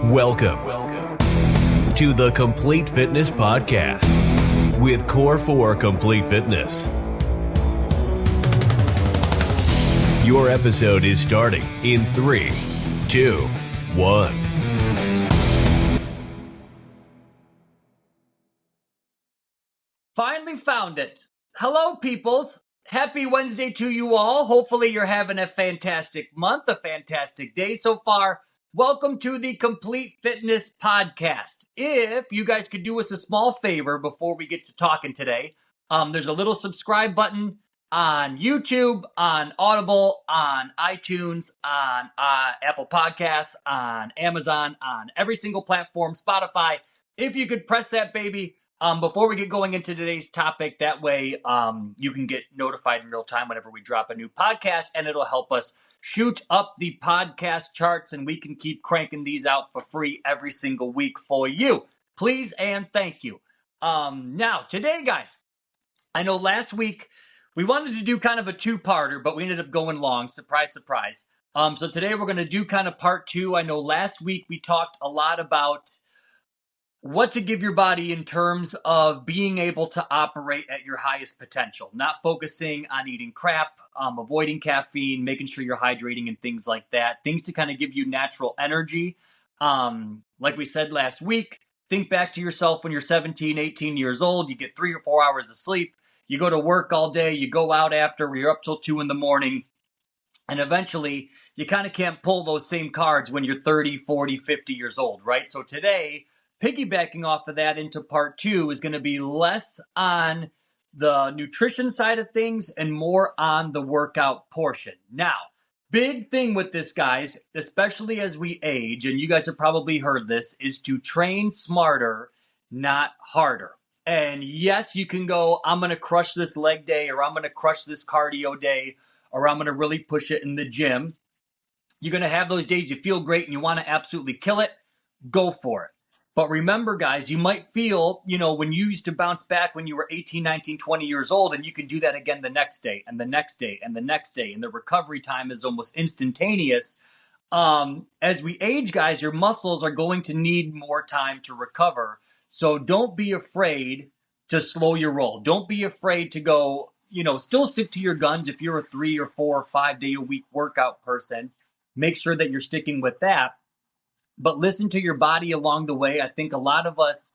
Welcome to the Complete Fitness Podcast with Core 4 Complete Fitness. Your episode is starting in 3, 2, 1. Finally found it. Hello, peoples. Happy Wednesday to you all. Hopefully you're having a fantastic month, a fantastic day so far. Welcome to the Complete Fitness Podcast. If you guys could do us a small favor before we get to talking today, there's a little subscribe button on YouTube, on Audible, on iTunes, on Apple Podcasts, on Amazon, on every single platform, Spotify. If you could press that baby, before we get going into today's topic, that way you can get notified in real time whenever we drop a new podcast, and it'll help us shoot up the podcast charts, and we can keep cranking these out for free every single week for you. Please and thank you. Now, today, guys, I know last week we wanted to do kind of a two-parter, but we ended up going long. Surprise, surprise. So today we're going to do kind of part two. I know last week we talked a lot about what to give your body in terms of being able to operate at your highest potential, not focusing on eating crap, avoiding caffeine, making sure you're hydrating and things like that. Things to kind of give you natural energy. Like we said last week, think back to yourself when you're 17, 18 years old. You get 3 or 4 hours of sleep. You go to work all day. You go out after. You're up till 2 in the morning. And eventually, you kind of can't pull those same cards when you're 30, 40, 50 years old, right? So today, piggybacking off of that into part two is going to be less on the nutrition side of things and more on the workout portion. Now, big thing with this, guys, especially as we age, and you guys have probably heard this, is to train smarter, not harder. And yes, you can go, I'm going to crush this leg day, or I'm going to crush this cardio day, or I'm going to really push it in the gym. You're going to have those days you feel great and you want to absolutely kill it. Go for it. But remember, guys, you might feel, when you used to bounce back when you were 18, 19, 20 years old, and you can do that again the next day and the next day and the next day. And the recovery time is almost instantaneous. As we age, guys, your muscles are going to need more time to recover. So don't be afraid to slow your roll. Don't be afraid to go, still stick to your guns. If you're a 3 or 4 or 5 day a week workout person, make sure that you're sticking with that. But listen to your body along the way. I think a lot of us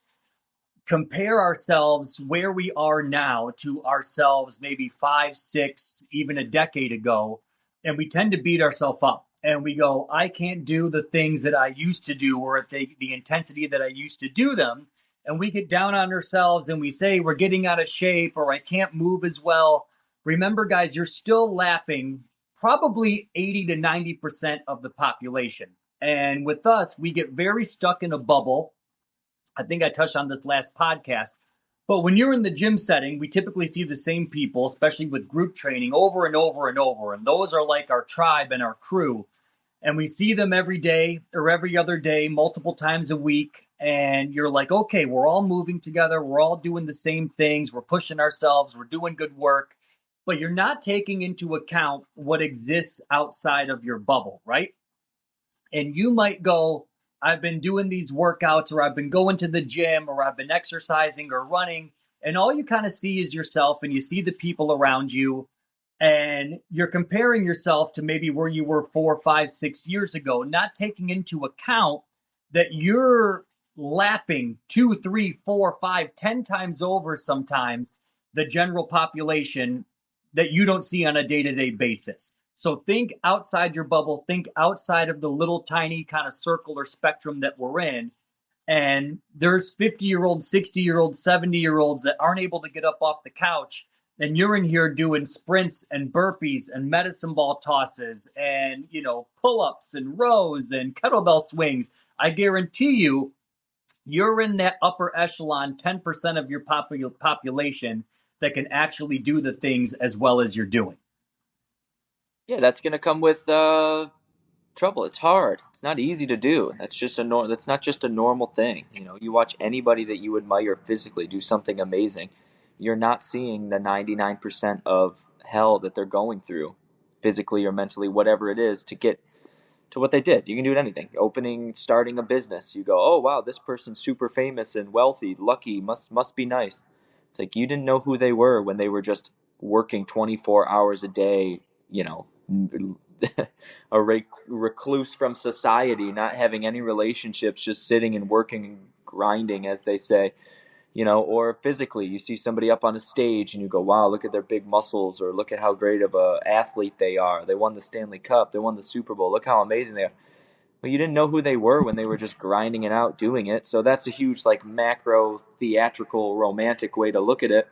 compare ourselves where we are now to ourselves maybe 5, 6, even a decade ago. And we tend to beat ourselves up. And we go, I can't do the things that I used to do or at the intensity that I used to do them. And we get down on ourselves and we say we're getting out of shape or I can't move as well. Remember, guys, you're still lapping probably 80 to 90% of the population. And with us, we get very stuck in a bubble. I think I touched on this last podcast. But when you're in the gym setting, we typically see the same people, especially with group training, over and over and over. And those are like our tribe and our crew. And we see them every day or every other day, multiple times a week. And you're like, okay, we're all moving together. We're all doing the same things. We're pushing ourselves. We're doing good work. But you're not taking into account what exists outside of your bubble, right? And you might go, I've been doing these workouts or I've been going to the gym or I've been exercising or running. And all you kind of see is yourself and you see the people around you. And you're comparing yourself to maybe where you were 4, 5, 6 years ago, not taking into account that you're lapping 2, 3, 4, 5, 10 times over sometimes the general population that you don't see on a day-to-day basis. So think outside your bubble, think outside of the little tiny kind of circle or spectrum that we're in. And there's 50-year-olds, 60-year-olds, 70-year-olds that aren't able to get up off the couch. And you're in here doing sprints and burpees and medicine ball tosses and, pull-ups and rows and kettlebell swings. I guarantee you're in that upper echelon, 10% of your population that can actually do the things as well as you're doing. Yeah, that's going to come with trouble. It's hard. It's not easy to do. That's not just a normal thing. You watch anybody that you admire physically do something amazing. You're not seeing the 99% of hell that they're going through physically or mentally, whatever it is, to get to what they did. You can do it anything. Starting a business. You go, oh wow, this person's super famous and wealthy, lucky, must be nice. It's like you didn't know who they were when they were just working 24 hours a day, a recluse from society, not having any relationships, just sitting and working and grinding, as they say. Or physically, you see somebody up on a stage and you go, wow, look at their big muscles, or look at how great of a athlete they are. They won the Stanley Cup, they won the Super Bowl, look how amazing they are. Well, you didn't know who they were when they were just grinding it out, doing it. So that's a huge, like, macro, theatrical, romantic way to look at it.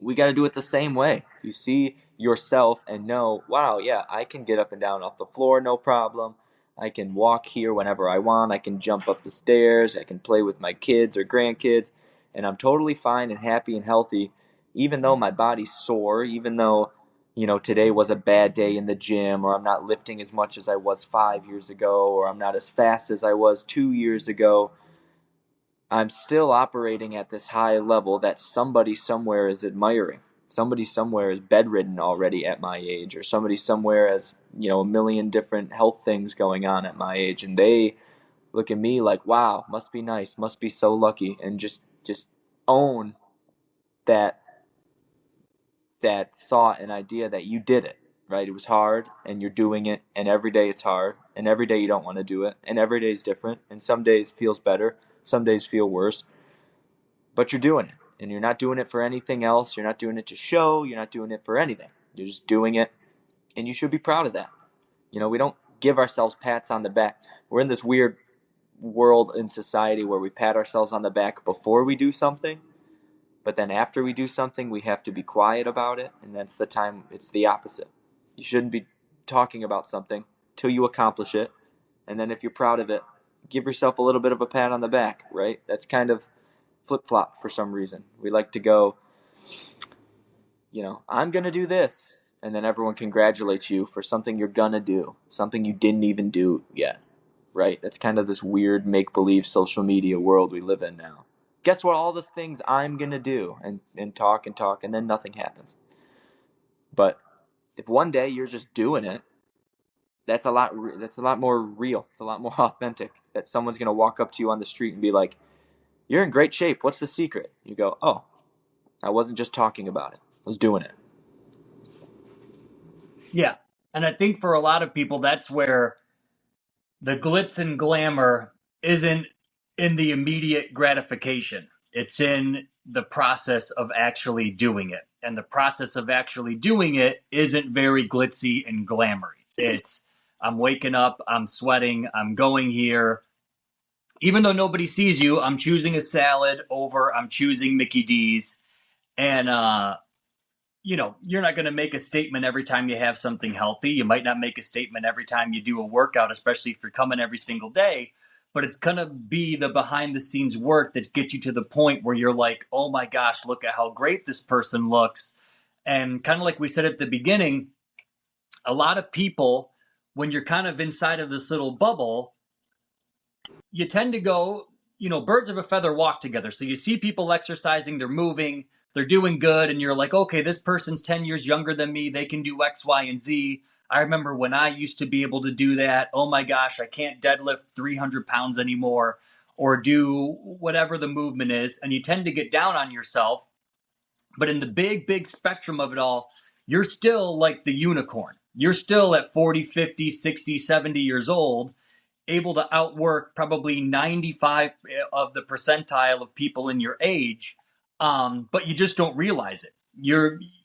We got to do it the same way. You see yourself and know, wow, yeah, I can get up and down off the floor, no problem. I can walk here whenever I want. I can jump up the stairs. I can play with my kids or grandkids. And I'm totally fine and happy and healthy, even though my body's sore, even though, today was a bad day in the gym, or I'm not lifting as much as I was 5 years ago, or I'm not as fast as I was 2 years ago. I'm still operating at this high level that somebody somewhere is admiring. Somebody somewhere is bedridden already at my age, or somebody somewhere has, a million different health things going on at my age, and they look at me like, wow, must be nice, must be so lucky, and just own that thought and idea that you did it, right? It was hard, and you're doing it, and every day it's hard, and every day you don't want to do it, and every day is different, and some days feels better, some days feel worse, but you're doing it, and you're not doing it for anything else. You're not doing it to show. You're not doing it for anything. You're just doing it, and you should be proud of that. We don't give ourselves pats on the back. We're in this weird world in society where we pat ourselves on the back before we do something, but then after we do something, we have to be quiet about it, and that's the time it's the opposite. You shouldn't be talking about something till you accomplish it, and then if you're proud of it, give yourself a little bit of a pat on the back, right? That's kind of flip-flop for some reason. We like to go, I'm going to do this, and then everyone congratulates you for something you're going to do, something you didn't even do yet, right? That's kind of this weird make-believe social media world we live in now. Guess what? All those things I'm going to do, and talk, and then nothing happens. But if one day you're just doing it, that's a lot more real. It's a lot more authentic that someone's going to walk up to you on the street and be like, you're in great shape. What's the secret? You go, oh, I wasn't just talking about it. I was doing it. Yeah. And I think for a lot of people, that's where the glitz and glamour isn't in the immediate gratification. It's in the process of actually doing it. And the process of actually doing it isn't very glitzy and glamoury. It's, I'm waking up, I'm sweating, I'm going here. Even though nobody sees you, I'm choosing a salad over I'm choosing Mickey D's. And, you're not going to make a statement every time you have something healthy. You might not make a statement every time you do a workout, especially if you're coming every single day. But it's going to be the behind the scenes work that gets you to the point where you're like, oh my gosh, look at how great this person looks. And kind of like we said at the beginning, a lot of people, when you're kind of inside of this little bubble, you tend to go, birds of a feather walk together. So you see people exercising, they're moving, they're doing good, and you're like, okay, this person's 10 years younger than me. They can do X, Y, and Z. I remember when I used to be able to do that. Oh my gosh, I can't deadlift 300 pounds anymore, or do whatever the movement is. And you tend to get down on yourself. But in the big, big spectrum of it all, you're still like the unicorn. You're still at 40, 50, 60, 70 years old, able to outwork probably 95 of the percentile of people in your age, but you just don't realize it.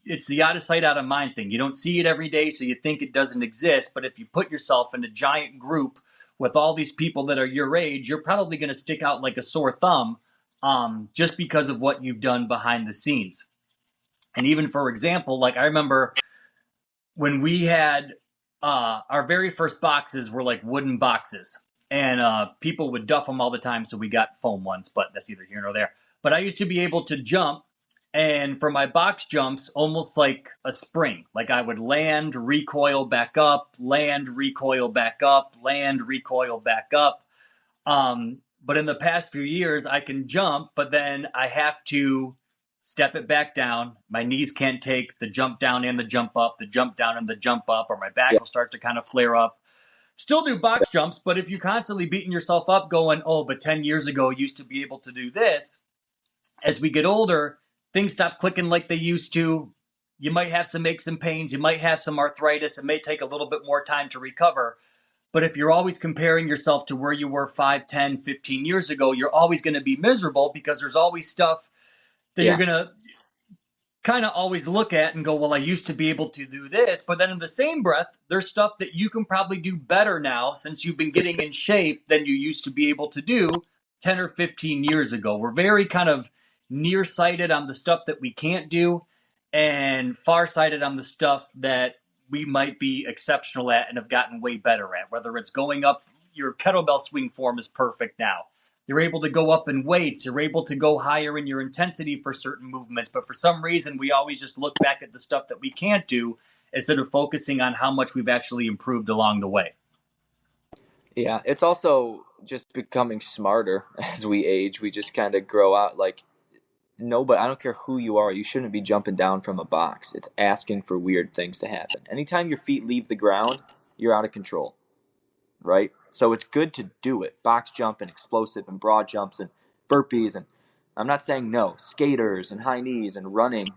It's the out of sight, out of mind thing. You don't see it every day, so you think it doesn't exist. But if you put yourself in a giant group with all these people that are your age, you're probably going to stick out like a sore thumb, just because of what you've done behind the scenes. And even, for example, like I remember when we had our very first boxes were like wooden boxes, and people would duff them all the time, so we got foam ones, but that's either here nor there. But I used to be able to jump, and for my box jumps, almost like a spring. Like I would land, recoil back up, land, recoil back up, land, recoil back up. But in the past few years, I can jump, but then I have to step it back down. My knees can't take the jump down and the jump up, the jump down and the jump up, or my back will start to kind of flare up. still do box jumps, but if you constantly beating yourself up going, oh, but 10 years ago I used to be able to do this, as we get older, things stop clicking like they used to. You might have some aches and pains. You might have some arthritis. It may take a little bit more time to recover. But if you're always comparing yourself to where you were 5, 10, 15 years ago, you're always going to be miserable because there's always stuff that you're going to kind of always look at and go, well, I used to be able to do this. But then in the same breath, there's stuff that you can probably do better now since you've been getting in shape than you used to be able to do 10 or 15 years ago. We're very kind of nearsighted on the stuff that we can't do and farsighted on the stuff that we might be exceptional at and have gotten way better at, whether it's going up, your kettlebell swing form is perfect now. You're able to go up in weights. You're able to go higher in your intensity for certain movements. But for some reason, we always just look back at the stuff that we can't do instead of focusing on how much we've actually improved along the way. Yeah, it's also just becoming smarter as we age. We just kind of grow out. Like, no, but I don't care who you are. You shouldn't be jumping down from a box. It's asking for weird things to happen. Anytime your feet leave the ground, you're out of control, right? So it's good to do it. Box jump and explosive and broad jumps and burpees. And I'm not saying no. Skaters and high knees and running,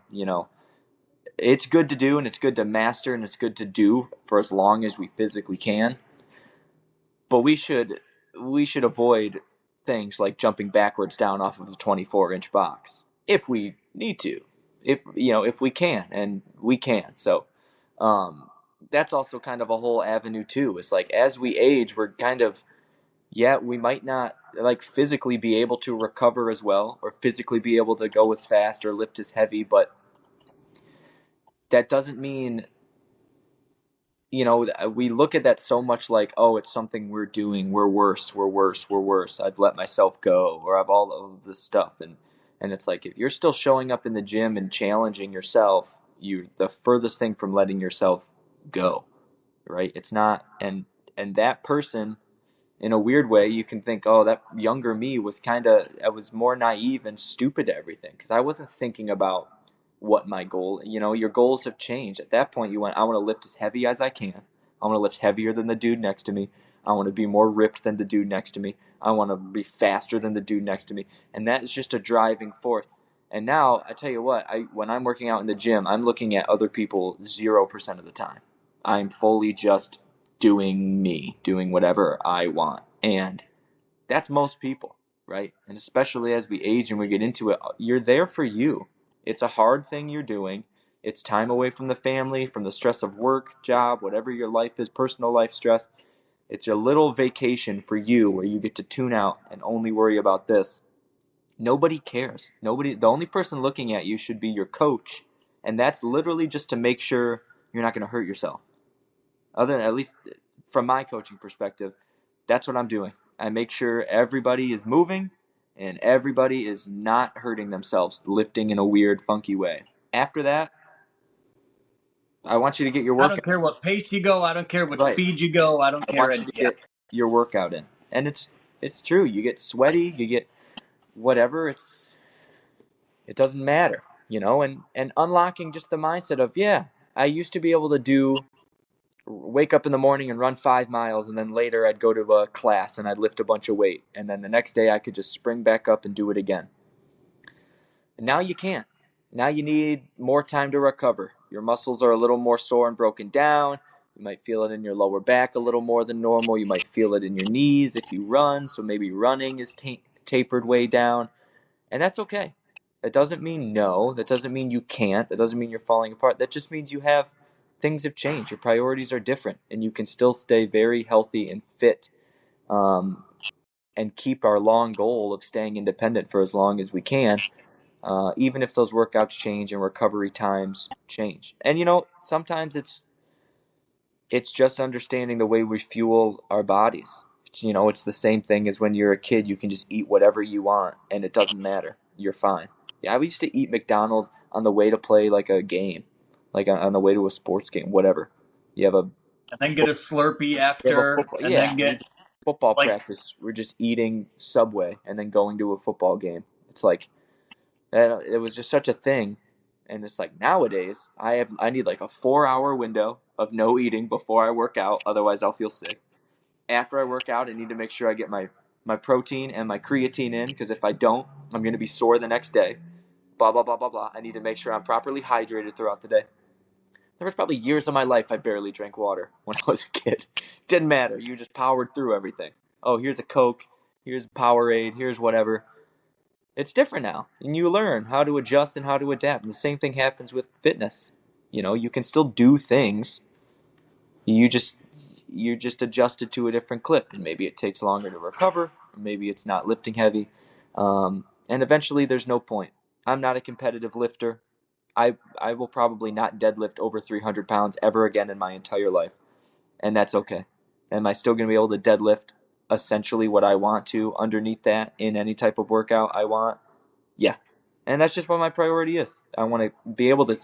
it's good to do and it's good to master and it's good to do for as long as we physically can. But we should avoid things like jumping backwards down off of a 24-inch box if we need to, if we can, and we can. So that's also kind of a whole avenue too. It's like as we age, we're kind of we might not like physically be able to recover as well, or physically be able to go as fast or lift as heavy, but that doesn't mean. We look at that so much like, oh, it's something we're doing. We're worse. I've let myself go, or I've all of this stuff. And it's like, if you're still showing up in the gym and challenging yourself, you're the furthest thing from letting yourself go, right? It's not, and that person, in a weird way, you can think, oh, that younger me I was more naive and stupid at everything because I wasn't thinking about what my goal, your goals have changed. At that point, I want to lift as heavy as I can. I want to lift heavier than the dude next to me. I want to be more ripped than the dude next to me. I want to be faster than the dude next to me. And that is just a driving force. And now, I tell you what, when I'm working out in the gym, I'm looking at other people 0% of the time. I'm fully just doing me, doing whatever I want. And that's most people, right? And especially as we age and we get into it, you're there for you. It's a hard thing you're doing. It's time away from the family, from the stress of work, job, whatever your life is, personal life stress. It's your little vacation for you where you get to tune out and only worry about this. Nobody cares. The only person looking at you should be your coach, and that's literally just to make sure you're not going to hurt yourself. At least from my coaching perspective, that's what I'm doing. I make sure everybody is moving and everybody is not hurting themselves, lifting in a weird, funky way. After that, I want you to get your workout. I don't care what pace you go. I don't care what speed you go. I don't care. I want you to get your workout in. And it's true. You get sweaty, you get whatever. It doesn't matter, and unlocking just the mindset of, I used to be able to wake up in the morning and run 5 miles, and then later I'd go to a class and I'd lift a bunch of weight, and then the next day I could just spring back up and do it again. And now you can't. Now you need more time to recover. Your muscles are a little more sore and broken down. You might feel it in your lower back a little more than normal. You might feel it in your knees if you run, so maybe running is tapered way down, and that's okay. That doesn't mean no. That doesn't mean you can't. That doesn't mean you're falling apart. That just means things have changed. Your priorities are different, and you can still stay very healthy and fit, and keep our long goal of staying independent for as long as we can, even if those workouts change and recovery times change. And sometimes it's just understanding the way we fuel our bodies. It's the same thing as when you're a kid. You can just eat whatever you want, and it doesn't matter. You're fine. Yeah, we used to eat McDonald's on the way to play like a game, like on the way to a sports game, whatever. And then get a Slurpee after, and then get football practice. We're just eating Subway and then going to a football game. It's like it was just such a thing, and it's like nowadays I need like a 4-hour window of no eating before I work out, otherwise I'll feel sick. after I work out, I need to make sure I get my protein and my creatine in, because if I don't, I'm going to be sore the next day. Blah, blah, blah, blah, blah. I need to make sure I'm properly hydrated throughout the day. There was probably years of my life I barely drank water when I was a kid. Didn't matter. You just powered through everything. Oh, here's a Coke. Here's Powerade. Here's whatever. It's different now. And you learn how to adjust and how to adapt. And the same thing happens with fitness. You can still do things. You're just adjusted to a different clip. And maybe it takes longer to recover. Or maybe it's not lifting heavy. And eventually there's no point. I'm not a competitive lifter. I will probably not deadlift over 300 pounds ever again in my entire life. And that's okay. Am I still going to be able to deadlift essentially what I want to underneath that in any type of workout I want? Yeah. And that's just what my priority is. I want to be able to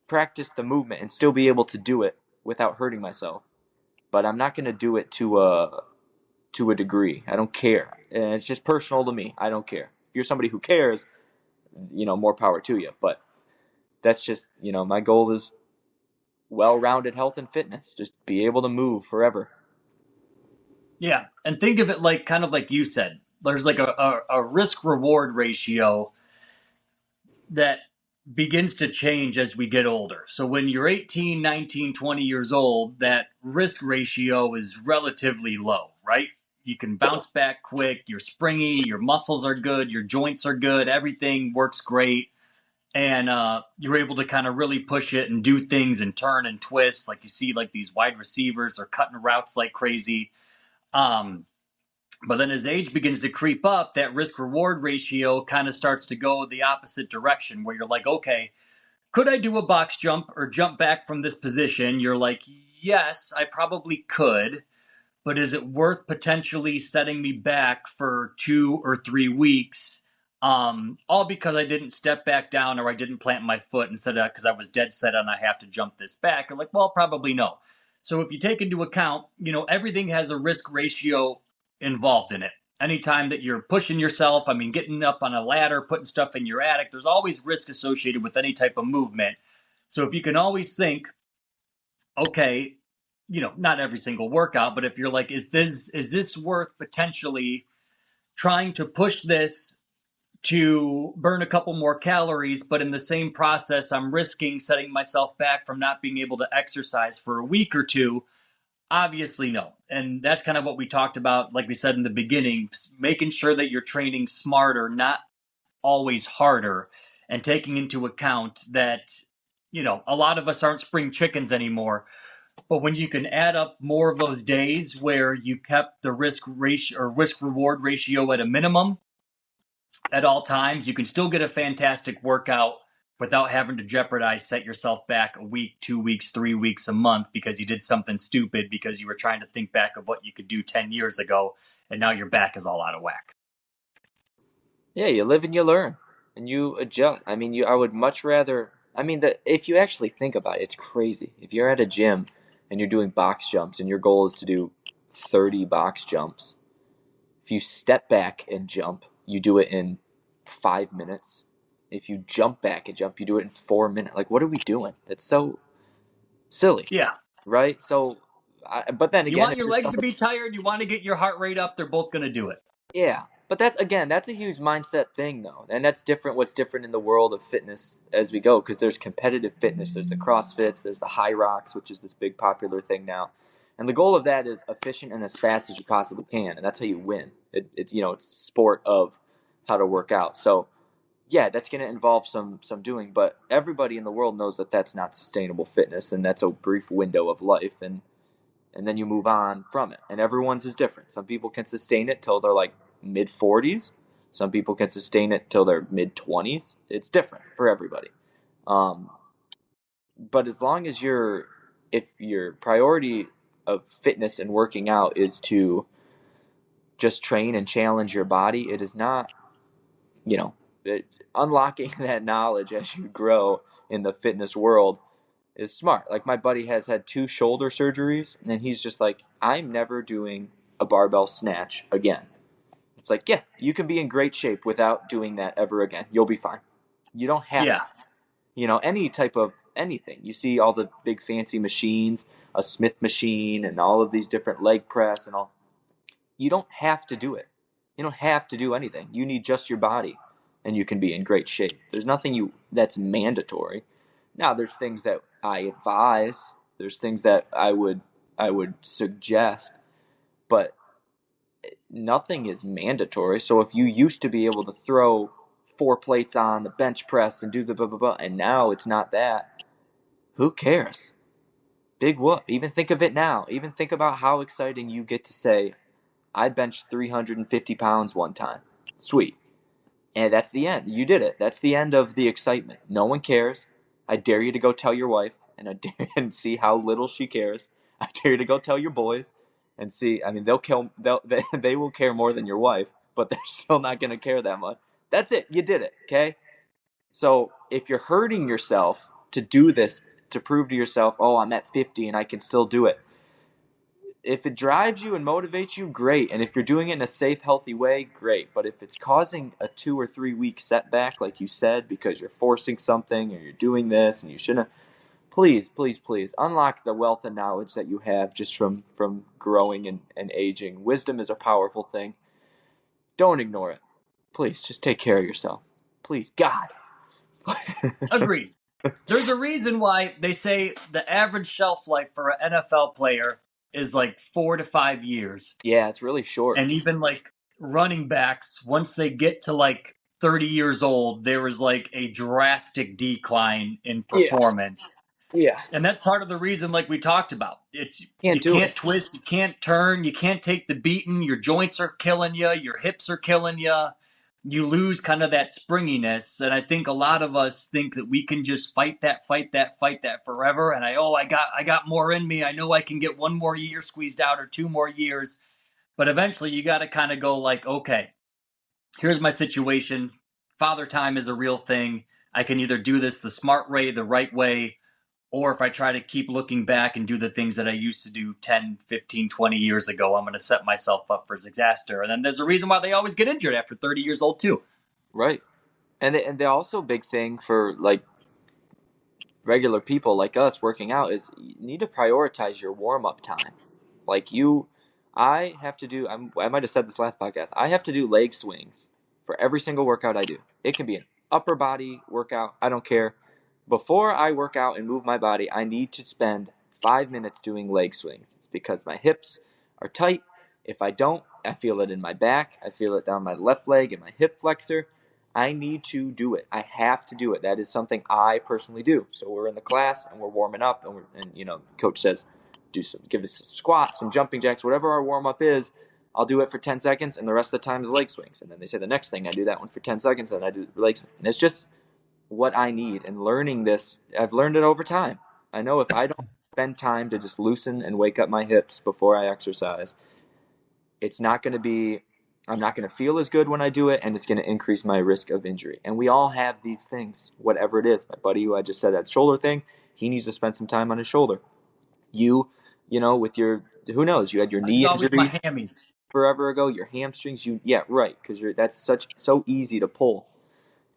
practice the movement and still be able to do it without hurting myself. But I'm not going to do it to a degree. I don't care. And it's just personal to me. I don't care. If you're somebody who cares, more power to you. But that's just, my goal is well-rounded health and fitness. Just be able to move forever. Yeah. And think of it like kind of like you said, there's like a risk reward ratio that begins to change as we get older. So when you're 18, 19, 20 years old, that risk ratio is relatively low, right? You can bounce back quick, you're springy, your muscles are good, your joints are good, everything works great. And you're able to kind of really push it and do things and turn and twist. Like you see like these wide receivers, they're cutting routes like crazy. But then as age begins to creep up, that risk reward ratio kind of starts to go the opposite direction where you're like, okay, could I do a box jump or jump back from this position? You're like, yes, I probably could, but is it worth potentially setting me back for 2 or 3 weeks? All because I didn't step back down or I didn't plant my foot instead of because I was dead set on I have to jump this back. You're like, well, probably no. So if you take into account, everything has a risk ratio involved in it. Anytime that you're pushing yourself, I mean, getting up on a ladder, putting stuff in your attic, there's always risk associated with any type of movement. So if you can always think, okay, not every single workout, but if you're like, is this worth potentially trying to push this to burn a couple more calories, but in the same process, I'm risking setting myself back from not being able to exercise for a week or two? Obviously, no. And that's kind of what we talked about, like we said in the beginning, making sure that you're training smarter, not always harder, and taking into account that, a lot of us aren't spring chickens anymore. But when you can add up more of those days where you kept the risk ratio or risk reward ratio at a minimum at all times, you can still get a fantastic workout without having to jeopardize set yourself back a week, 2 weeks, 3 weeks, a month because you did something stupid because you were trying to think back of what you could do 10 years ago and now your back is all out of whack. Yeah, you live and you learn and you adjust. I mean, I would much rather, if you actually think about it, it's crazy. If you're at a gym and you're doing box jumps and your goal is to do 30 box jumps, if you step back and jump, you do it in 5 minutes. If you jump back and jump, you do it in 4 minutes. Like, what are we doing? That's so silly. Yeah. Right? So, but then again, you want your legs to be tired, you want to get your heart rate up, they're both going to do it. Yeah. But that's a huge mindset thing, though. And that's different. What's different in the world of fitness as we go, because there's competitive fitness. There's the CrossFits. There's the High Rocks, which is this big popular thing now. And the goal of that is efficient and as fast as you possibly can. And that's how you win. It's a sport of how to work out. So, yeah, that's going to involve some doing. But everybody in the world knows that that's not sustainable fitness. And that's a brief window of life. And then you move on from it. And everyone's is different. Some people can sustain it till they're like mid-40s. Some people can sustain it till they're mid-20s. It's different for everybody. But as long as if your priority of fitness and working out is to just train and challenge your body, it is not, unlocking that knowledge as you grow in the fitness world is smart. Like, my buddy has had 2 shoulder surgeries, and he's just like, I'm never doing a barbell snatch again. It's like, yeah, you can be in great shape without doing that ever again. You'll be fine. You don't have to. Any type of anything. You see all the big fancy machines, a Smith machine, and all of these different leg press and all. You don't have to do it. You don't have to do anything. You need just your body, and you can be in great shape. There's nothing that's mandatory. Now, there's things that I advise. There's things that I would suggest, but nothing is mandatory. So if you used to be able to throw 4 plates on the bench press and do the blah blah blah, and now it's not that, who cares? Big whoop. Even think of it now. Even think about how exciting you get to say, I benched 350 pounds one time. Sweet. And that's the end. You did it. That's the end of the excitement. No one cares. I dare you to go tell your wife and see how little she cares. I dare you to go tell your boys and see. I mean, they will care more than your wife, but they're still not going to care that much. That's it. You did it. Okay. So if you're hurting yourself to do this, to prove to yourself, oh, I'm at 50 and I can still do it. If it drives you and motivates you, great. And if you're doing it in a safe, healthy way, great. But if it's causing a 2 or 3 week setback, like you said, because you're forcing something or you're doing this and you shouldn't, please, please, please unlock the wealth of knowledge that you have just from growing and aging. Wisdom is a powerful thing. Don't ignore it. Please, just take care of yourself. Please, God. Agreed. There's a reason why they say the average shelf life for an NFL player is like 4 to 5 years. Yeah, it's really short. And even like running backs, once they get to like 30 years old, there is like a drastic decline in performance. Yeah. And that's part of the reason, like we talked about. It's Can't you can't twist, you can't turn, you can't take the beating. Your joints are killing you, your hips are killing you. You lose kind of that springiness, and I think a lot of us think that we can just fight that forever. And I got more in me. I know I can get 1 more year squeezed out or 2 more years, but eventually you got to kind of go like, okay, here's my situation. Father time is a real thing. I can either do this the smart way, the right way, or if I try to keep looking back and do the things that I used to do 10, 15, 20 years ago, I'm going to set myself up for disaster. And then there's a reason why they always get injured after 30 years old too. Right. And they're also a big thing for like regular people like us working out is you need to prioritize your warm-up time. Like I have to do, I might have said this last podcast, I have to do leg swings for every single workout I do. It can be an upper body workout, I don't care. Before I work out and move my body, I need to spend 5 minutes doing leg swings. It's because my hips are tight. If I don't, I feel it in my back. I feel it down my left leg and my hip flexor. I need to do it. I have to do it. That is something I personally do. So we're in the class and we're warming up, and the coach says, give us some squats, some jumping jacks, whatever our warm up is. I'll do it for 10 seconds, and the rest of the time is leg swings. And then they say the next thing, I do that one for 10 seconds, and I do leg swings. And it's just what I need. And learning this, I've learned it over time. I know if I don't spend time to just loosen and wake up my hips before I exercise, it's not going to be, I'm not going to feel as good when I do it, and it's going to increase my risk of injury. And we all have these things, whatever it is. My buddy who I just said that shoulder thing, he needs to spend some time on his shoulder. With your, who knows, you had your knee injury my hammies. forever ago, your hamstrings, because that's so easy to pull.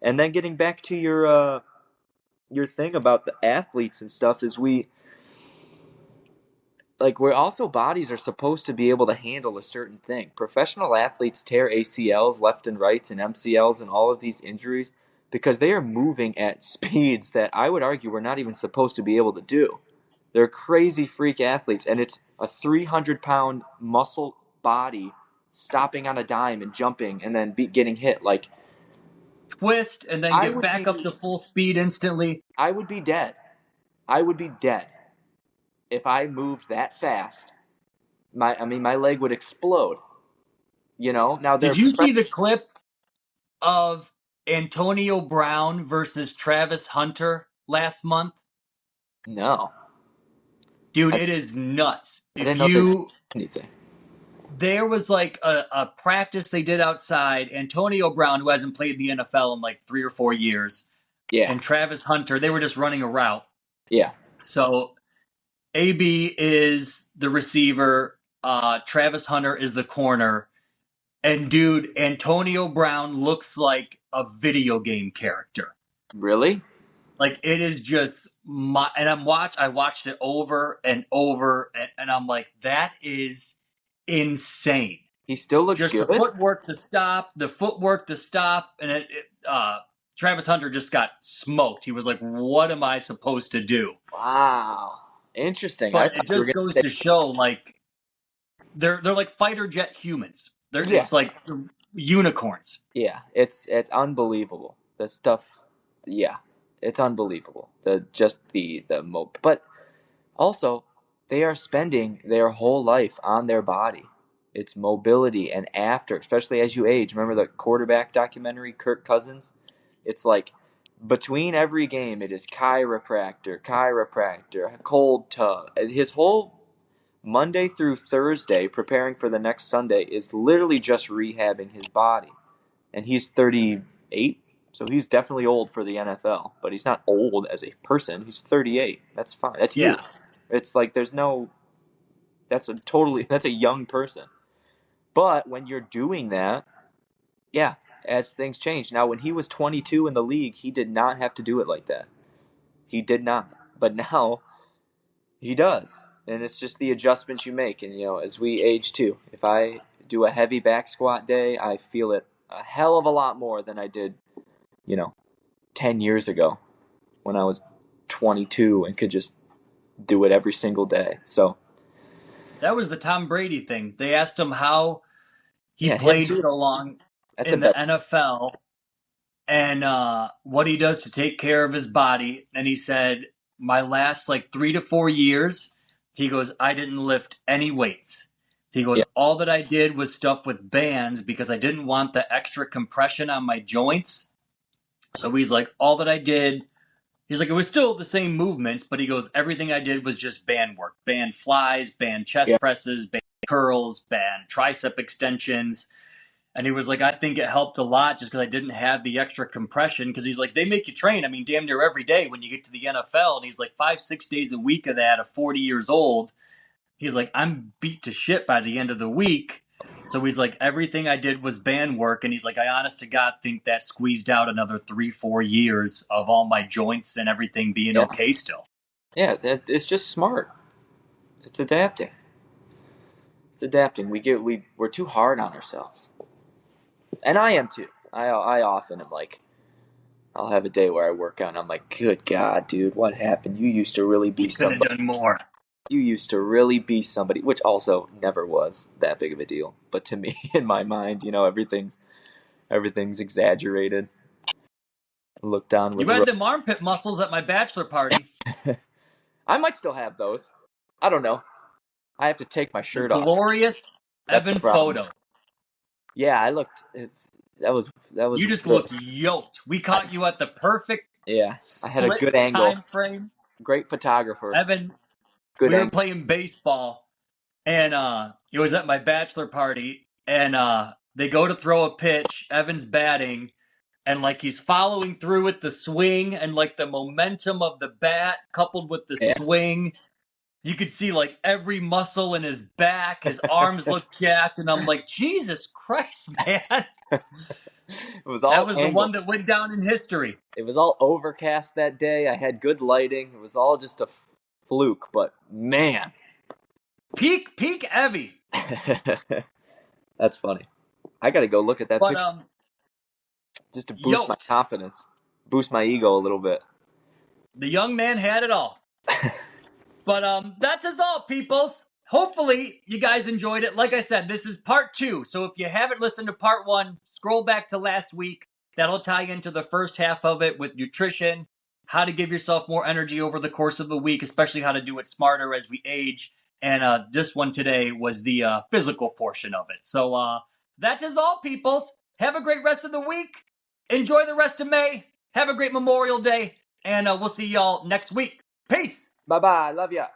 And then getting back to your thing about the athletes and stuff is we're also, bodies are supposed to be able to handle a certain thing. Professional athletes tear ACLs left and rights and MCLs and all of these injuries because they are moving at speeds that I would argue we're not even supposed to be able to do. They're crazy freak athletes, and it's a 300-pound muscle body stopping on a dime and jumping and then getting hit. Like, twist and then get back up to full speed instantly. I would be dead. I would be dead if I moved that fast. My leg would explode. Now did you see the clip of Antonio Brown versus Travis Hunter last month? No. Dude, it is nuts. I didn't know there was anything. There was like a practice they did outside. Antonio Brown, who hasn't played in the NFL in like 3 or 4 years, and Travis Hunter, they were just running a route. Yeah. So AB is the receiver, Travis Hunter is the corner, and dude, Antonio Brown looks like a video game character. Really? Like, it is just I watched it over and over, and I'm like, that is insane. He still looks Just good. the footwork to stop, and Travis Hunter just got smoked. He was like, what am I supposed to do? Wow. Interesting. But it just goes to show, like, they're like fighter jet humans. Yeah. It's like unicorns. Yeah, it's unbelievable. The stuff, yeah, it's unbelievable. But also they are spending their whole life on their body. It's mobility and after, especially as you age. Remember the quarterback documentary, Kirk Cousins? It's like between every game, it is chiropractor, cold tub. His whole Monday through Thursday, preparing for the next Sunday, is literally just rehabbing his body. And he's 38, so he's definitely old for the NFL, but he's not old as a person. He's 38. That's fine. That's you. It's like that's a young person. But when you're doing that, yeah, as things change. Now, when he was 22 in the league, he did not have to do it like that. He did not. But now he does. And it's just the adjustments you make. And, as we age too, if I do a heavy back squat day, I feel it a hell of a lot more than I did, 10 years ago when I was 22 and could just do it every single day. So that was the Tom Brady thing. They asked him how he played so long in the NFL and what he does to take care of his body. And he said, my last 3 to 4 years, he goes, I didn't lift any weights. He goes, all that I did was stuff with bands because I didn't want the extra compression on my joints. So he's like, all that I did, he's like, it was still the same movements, but he goes, everything I did was just band work, band flies, band chest presses, band curls, band tricep extensions. And he was like, I think it helped a lot just because I didn't have the extra compression. Because he's like, they make you train, damn near every day when you get to the NFL. And he's like, 5-6 days a week of that at 40 years old. He's like, I'm beat to shit by the end of the week. So he's like, everything I did was band work. And he's like, I honest to God think that squeezed out another 3-4 years of all my joints and everything being okay still. Yeah, it's just smart. It's adapting. We're too hard on ourselves. And I am too. I often am like, I'll have a day where I work out and I'm like, good God, dude, what happened? You used to really be somebody. You could have done more. You used to really be somebody, which also never was that big of a deal. But to me, in my mind, everything's exaggerated. Look down with you had them armpit muscles at my bachelor party. I might still have those. I don't know. I have to take my shirt off. Glorious Evan photo. Yeah, I looked. That was. You just looked yoked. We caught you at the perfect. Yeah, I had a good angle. Time frame. Great photographer. Evan. We were playing baseball, and it was at my bachelor party, and they go to throw a pitch. Evan's batting, and he's following through with the swing, and the momentum of the bat coupled with the swing. You could see every muscle in his back, his arms look jacked, and I'm like, Jesus Christ, man! That was the one that went down in history. It was all overcast that day. I had good lighting. It was all just a fluke, but man, peak Evie. That's funny. I got to go look at that picture just to boost my confidence, boost my ego a little bit. The young man had it all. But that's us all, peoples. Hopefully you guys enjoyed it. Like I said, this is part 2. So if you haven't listened to part 1, scroll back to last week. That'll tie into the first half of it with nutrition, how to give yourself more energy over the course of the week, especially how to do it smarter as we age. And this one today was the physical portion of it. So that's us all, peoples. Have a great rest of the week. Enjoy the rest of May. Have a great Memorial Day. And we'll see y'all next week. Peace. Bye-bye. Love ya.